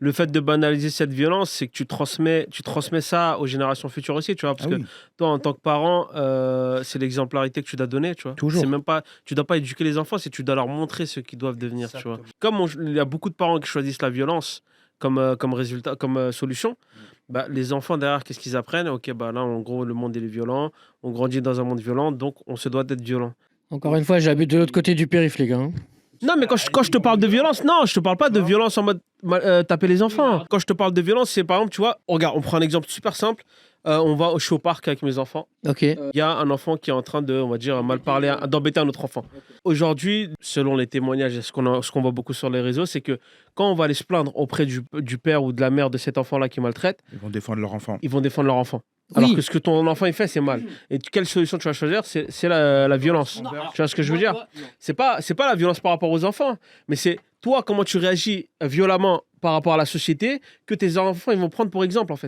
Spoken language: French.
le fait de banaliser cette violence, c'est que tu transmets ça aux générations futures aussi, tu vois. Parce Ah que oui, toi, en tant que parent, c'est l'exemplarité que tu dois donner, tu vois. C'est toujours. même pas, tu dois pas éduquer les enfants, c'est tu dois leur montrer ce qu'ils doivent devenir, tu vois. Exactement. Comme il y a beaucoup de parents qui choisissent la violence comme résultat, comme solution, bah, les enfants derrière, qu'est-ce qu'ils apprennent? Ok, bah là, en gros, le monde il est violent, on grandit dans un monde violent, donc on se doit d'être violent. Encore une fois, j'habite de l'autre côté du périph', les gars. Hein. Non, mais quand je te parle de violence, non, je te parle pas de violence en mode taper les enfants. Quand je te parle de violence, c'est par exemple, tu vois, regarde, on prend un exemple super simple. Je suis au parc avec mes enfants. Ok. Il y a un enfant qui est en train de, on va dire, mal parler, d'embêter un autre enfant. Aujourd'hui, selon les témoignages et ce qu'on voit beaucoup sur les réseaux, c'est que quand on va aller se plaindre auprès du père ou de la mère de cet enfant-là qui maltraite, Ils vont défendre leur enfant. ils vont défendre leur enfant. Oui. Alors que ce que ton enfant il fait, c'est mal. Et quelle solution tu vas choisir? C'est la violence. Tu vois ce que je veux dire? C'est pas la violence par rapport aux enfants, mais c'est toi comment tu réagis violemment par rapport à la société que tes enfants ils vont prendre pour exemple en fait.